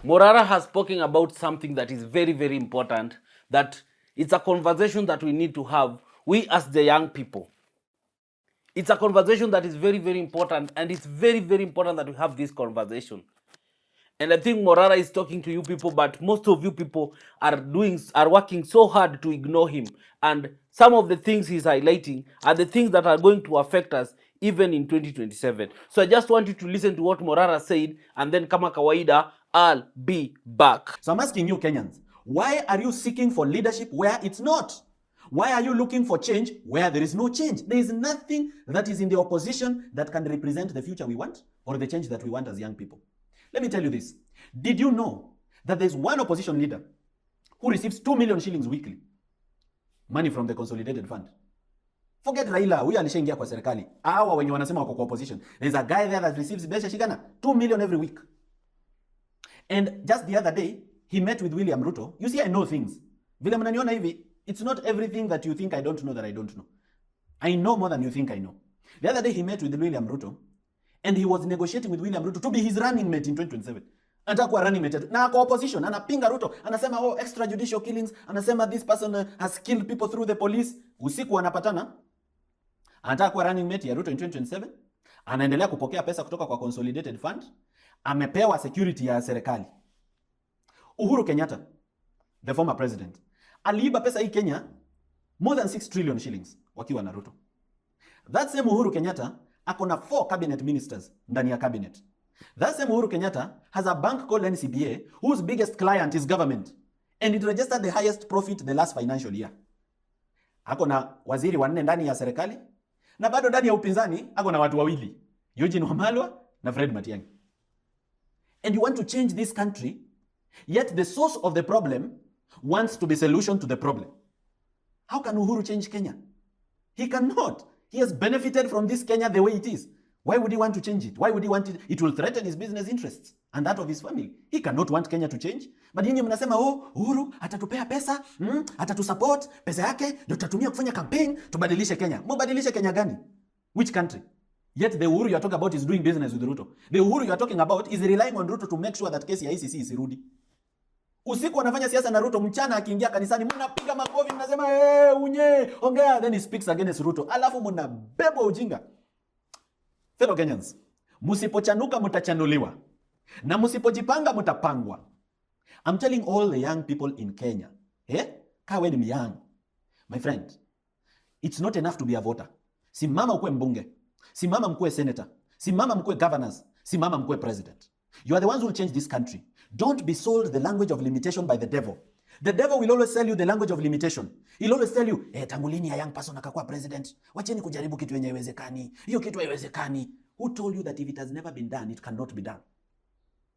Morara has spoken about something that is very, very important, that it's a conversation that we need to have, we as the young people. It's a conversation that is very, very important, and it's very, very important that we have this conversation. And I think Morara is talking to you people, but most of you people are working so hard to ignore him. And some of the things he's highlighting are the things that are going to affect us even in 2027. So I just want you to listen to what Morara said, and then kama kawaida, I'll be back. So I'm asking you Kenyans, why are you seeking for leadership where it's not? Why are you looking for change where there is no change? There is nothing that is in the opposition that can represent the future we want or the change that we want as young people. Let me tell you this. Did you know that there's one opposition leader who receives 2 million shillings weekly? Money from the consolidated fund. Forget Raila, huyu alishaingia kwa serikali. Hawa wenye wanasema wako kwa opposition. There's a guy there that receives besha shigana 2 million every week. And just the other day, he met with William Ruto. You see, I know things. Vile mnaniona hivi, it's not everything that you think I don't know that I don't know. I know more than you think I know. The other day, he met with William Ruto, and he was negotiating with William Ruto to be his running mate in 2027. Anataka kuwa running mate. Na kwa opposition, anapinga Ruto. Anasema, oh, extrajudicial killings. Anasema, this person has killed people through the police. Usiku wanapatana. Anataka kuwa running mate ya Ruto in 2027. Anaendelea kupokea pesa kutoka kwa consolidated fund. Amepewa security ya serikali. Uhuru Kenyatta, the former president, aliiba pesa hii Kenya more than 6 trillion shillings wakiwa na Ruto. That same Uhuru Kenyatta akona 4 cabinet ministers ndani ya cabinet. That same Uhuru Kenyatta has a bank called NCBA whose biggest client is government, and it registered the highest profit the last financial year. Akona waziri wanne ndani ya serikali, na bado ndani ya upinzani akona watu wawili, Eugene Wamalwa na Fred Matiang'i. And you want to change this country, yet the source of the problem wants to be solution to the problem. How can Uhuru change Kenya? He cannot. He has benefited from this Kenya the way it is. Why would he want to change it? Why would he want it? It will threaten his business interests and that of his family. He cannot want Kenya to change. But nyinyi mnasema, oh, Uhuru atatupea pesa, atatusupport, pesa yake ndio tutatumia kufanya campaign tubadilishe Kenya. Mbadilishe Kenya gani? Which country? Yet the Uhuru you are talking about is doing business with Ruto. The Uhuru you are talking about is relying on Ruto to make sure that kesi ya ICC isirudi. Usiku wanafanya siasa na Ruto, mchana akiingia kanisani mnapiga makofi mnasema unye ongea, then he speaks against Ruto. Alafu mnabebwa ujinga. Fellow Kenyans, musipochanuka mutachanuliwa na musipojipanga mutapangwa. I'm telling all the young people in Kenya, kawe ni young, my friend, it's not enough to be a voter. Simama ukue mbunge, simama mkue senator, simama mkue governors, simama mkue president. You are the ones who will change this country. Don't be sold the language of limitation by the devil. The devil will always sell you the language of limitation. He'll always tell you, tangulini ya young person akakuwa president. Wacheni kujaribu kitu yenye haiwezekani. Hiyo kitu haiwezekani. Who told you that if it has never been done, it cannot be done?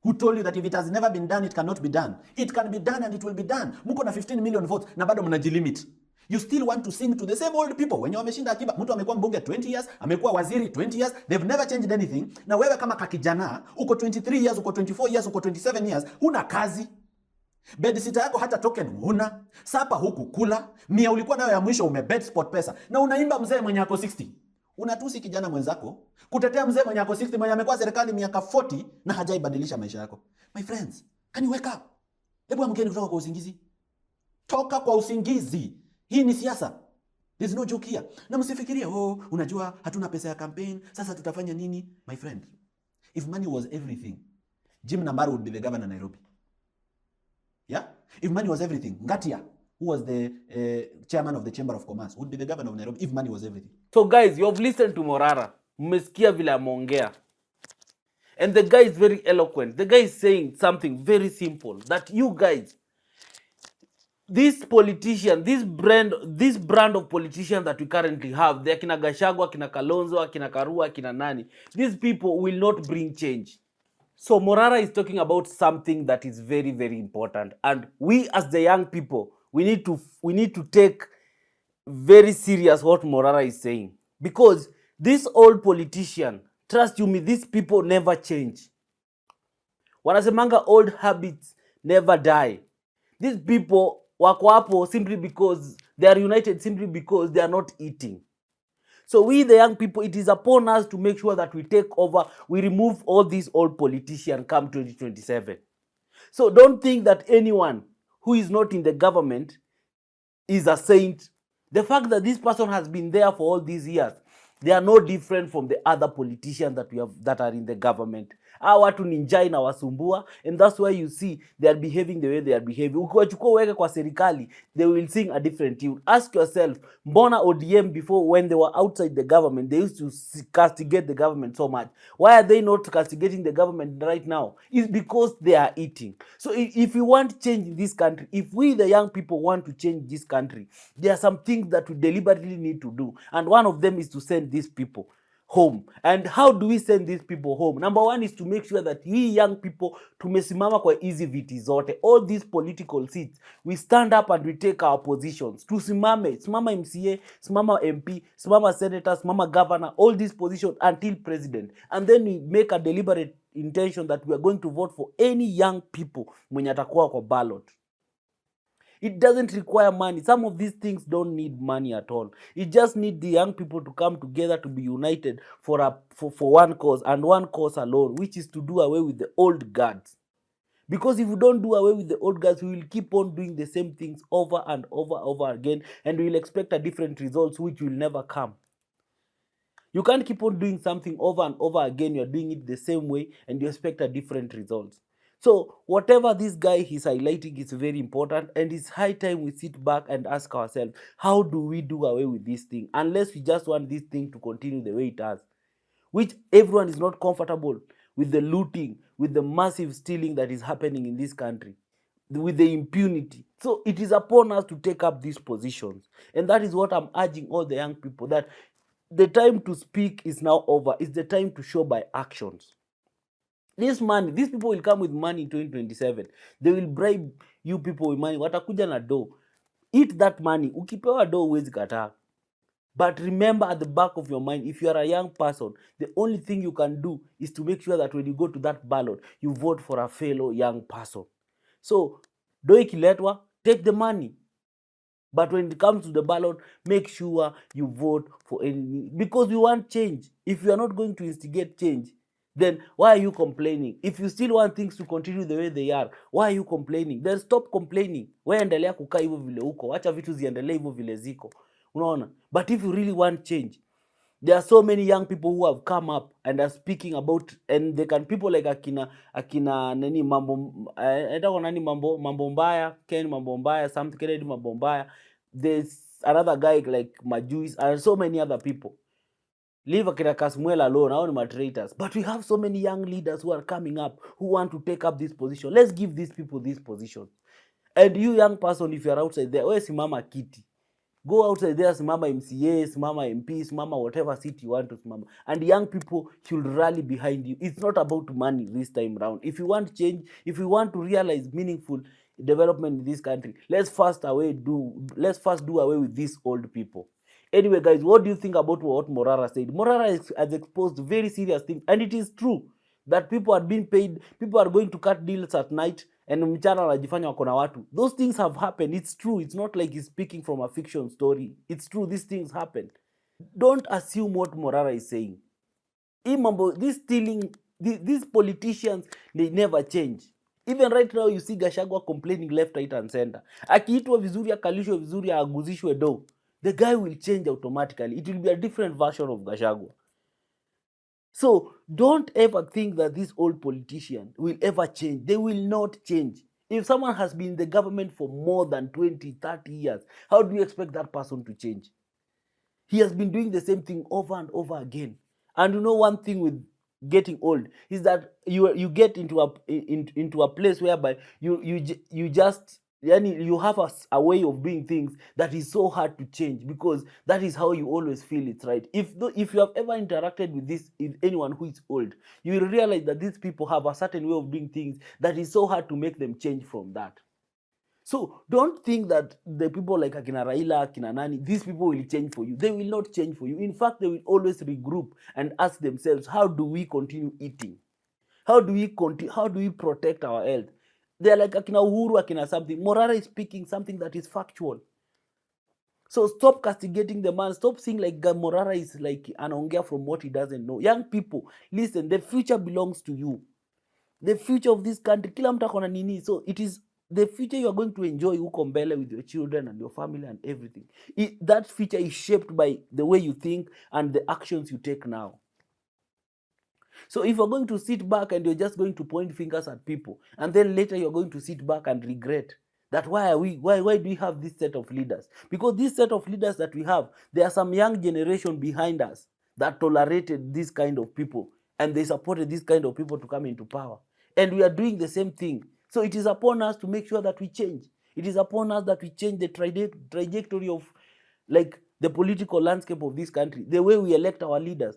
Who told you that if it has never been done, it cannot be done? It can be done and it will be done. Muko na 15 million votes na bado mnajilimit. You still want to sing to the same old people. Wenye wameshinda akiba, mtu amekuwa mbunge 20 years, amekuwa waziri 20 years, they've never changed anything. Na wewe kama kakijana, uko 23 years, uko 24 years, uko 27 years, huna kazi. Bedsitter yako hata token huna, sapa huku kula, mia ulikuwa nayo ya mwisho umebet sport pesa, na unaimba mzee mwenye ako 60. Unatusi kijana mwenzako, kutetea mzee mwenye ako 60 mwenye amekuwa serikali miaka 40 na hajaibadilisha maisha yako. My friends, can you wake up? Hebu amkeni kutoka kwa usingizi. Toka kwa usingizi. Hii ni siasa. There's no joke here. Na msifikirie, unajua hatuna pesa ya campaign, sasa tutafanya nini? My friend, if money was everything, Jim Nambari would be the governor of Nairobi. Yeah? If money was everything, Ngatia, who was the chairman of the Chamber of Commerce, would be the governor of Nairobi if money was everything. So guys, you have listened to Morara. Mmesikia vile ameongea. And the guy is very eloquent. The guy is saying something very simple, that you guys, this politician, this brand of politicians that we currently have, the akina Gachagua, akina Kalonzo, akina Karua, akina nani, these people will not bring change. So Morara is talking about something that is very, very important. And we as the young people, we need to take very serious what Morara is saying. Because this old politician, trust you me, these people never change. Wanasemanga old habits never die. These people wako hapo simply because they are united, simply because they are not eating. So we the young people, it is upon us to make sure that we take over, we remove all these old politicians come 2027. So don't think that anyone who is not in the government is a saint. The fact that this person has been there for all these years, they are no different from the other politicians that we have that are in the government. Hawa watu ni njaa inawasumbua, and that's why you see they are behaving the way they are behaving. Ukiwachukua uweke kwa serikali, they will sing a different tune. Ask yourself, mbona ODM before, when they were outside the government, they used to castigate the government so much? Why are they not castigating the government right now? It's because they are eating. So if you want change in this country, if we the young people want to change this country, there are some things that we deliberately need to do, and one of them is to send these people home. And how do we send these people home? Number one is to make sure that we young people tumesimama kwa hizi viti zote, all these political seats, we stand up and we take our positions. Tusimame, simama MCA, simama MP, simama senator, simama governor, all these positions until president, and then we make a deliberate intention that we are going to vote for any young people mwenye atakuwa kwa ballot. It doesn't require money. Some of these things don't need money at all. You just need the young people to come together, to be united for one cause, and one cause alone, which is to do away with the old guards. Because if we don't do away with the old guards, we will keep on doing the same things over and over again, and we will expect a different results which will never come. You can't keep on doing something over and over again. You're doing it the same way and you expect a different result. So whatever this guy is highlighting is very important, and it's high time we sit back and ask ourselves, how do we do away with this thing? Unless we just want this thing to continue the way it has, which everyone is not comfortable with, the looting, with the massive stealing that is happening in this country, with the impunity. So it is upon us to take up these positions, and that is what I'm urging all the young people, that the time to speak is now over. It's the time to show by actions. This money, these people will come with money in 2027. They will bribe you people with money. Watakuja na do. Eat that money. Ukipewa do huwezi kataa. But remember, at the back of your mind, if you are a young person, the only thing you can do is to make sure that when you go to that ballot, you vote for a fellow young person. So, do ikiletwa, take the money. But when it comes to the ballot, make sure you vote for any, because we want change. If you are not going to instigate change, then why are you complaining? If you still want things to continue the way they are, why are you complaining? Then stop complaining. Wewe endelea kukaa hivyo vile uko. Acha vitu ziendelee hivyo vile ziko. Unaona? But if you really want change, there are so many young people who have come up and are speaking about, and they can, people like akina nani mambo mbaya, Ken mambo mbaya, Sam Kennedy mambo mbaya. There's another guy like Majuis, and so many other people. Leave akina Kasmuel alone, hao ni traitors. But we have so many young leaders who are coming up, who want to take up this position. Let's give these people this position. And you young person, if you are outside there, wewe simama kiti. Go outside there, simama MCA, simama MP, simama whatever seat you want to simama. And young people should rally behind you. It's not about money this time round. If you want change, if you want to realize meaningful development in this country, let's first do away with these old people. Anyway, guys, what do you think about what Morara said? Morara has exposed very serious things, and it is true that people are being paid, people are going to cut deals at night, and mchana wanajifanya wako na watu. Those things have happened. It's true. It's not like he's speaking from a fiction story. It's true. These things happen. Don't assume what Morara is saying. This stealing, these politicians, they never change. Even right now, you see Gachagua complaining left, right, and center. Akiitwa vizuri, akalishwe vizuri, aguzishwe do, the guy will change automatically. It will be a different version of Gachagua. So don't ever think that these old politicians will ever change. They will not change. If someone has been in the government for more than 20, 30 years, how do you expect that person to change? He has been doing the same thing over and over again. And you know one thing with getting old is that you get into a place whereby you just, you have a way of doing things that is so hard to change, because that is how you always feel it's right. If you have ever interacted with anyone who is old, you will realize that these people have a certain way of doing things that is so hard to make them change from that. So don't think that the people like Akina Raila, Akina Nani, these people will change for you. They will not change for you. In fact, they will always regroup and ask themselves, how do we continue eating? How do we protect our health? They're like Akina Uhuru, Akina something. Morara is speaking something that is factual. So stop castigating the man. Stop seeing like Morara is like anaongea from what he doesn't know. Young people, listen, the future belongs to you. The future of this country, kila mtu akona nini, so it is the future you are going to enjoy huko mbele with your children and your family and everything. That future is shaped by the way you think and the actions you take now. So if you're going to sit back and you're just going to point fingers at people, and then later you're going to sit back and regret that why do we have this set of leaders? Because this set of leaders that we have, there are some young generation behind us that tolerated this kind of people, and they supported this kind of people to come into power. And we are doing the same thing. So it is upon us to make sure that we change. It is upon us that we change the trajectory of, like, the political landscape of this country, the way we elect our leaders.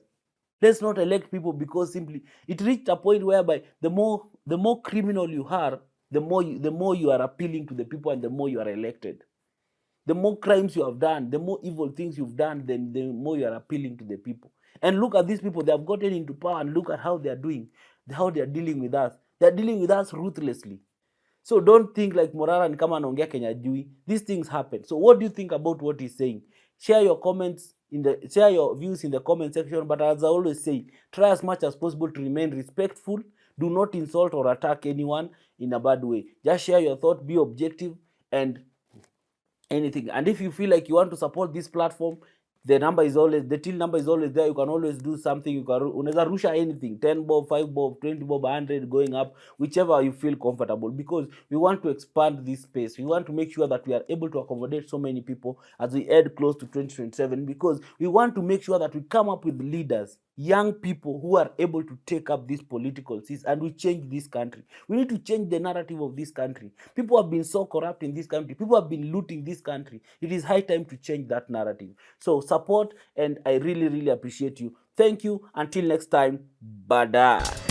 Let's not elect people because simply it reached a point whereby the more criminal you are, the more you are appealing to the people, and the more you are elected. The more crimes you have done, the more evil things you've done, then the more you are appealing to the people. And look at these people, they have gotten into power, and look at how they are doing, how they are dealing with us. They are dealing with us ruthlessly. So don't think like Morara ni kama anaongea Kenya jui. These things happen. So what do you think about what he's saying? Share your views in the comment section. But as I always say, try as much as possible to remain respectful. Do not insult or attack anyone in a bad way. Just share your thought, be objective, and anything. And if you feel like you want to support this platform, the till number is always there. You can always do something. You can unaweza rusha anything, 10 bob, 5 bob, 20 bob, 100, going up, whichever you feel comfortable, because we want to expand this space. We want to make sure that we are able to accommodate so many people as we head close to 2027, because we want to make sure that we come up with leaders, young people who are able to take up these political seats, and we change this country. We need to change the narrative of this country. People have been so corrupt in this country. People have been looting this country. It is high time to change that narrative. So support, and I really, really appreciate you. Thank you. Until next time, bada.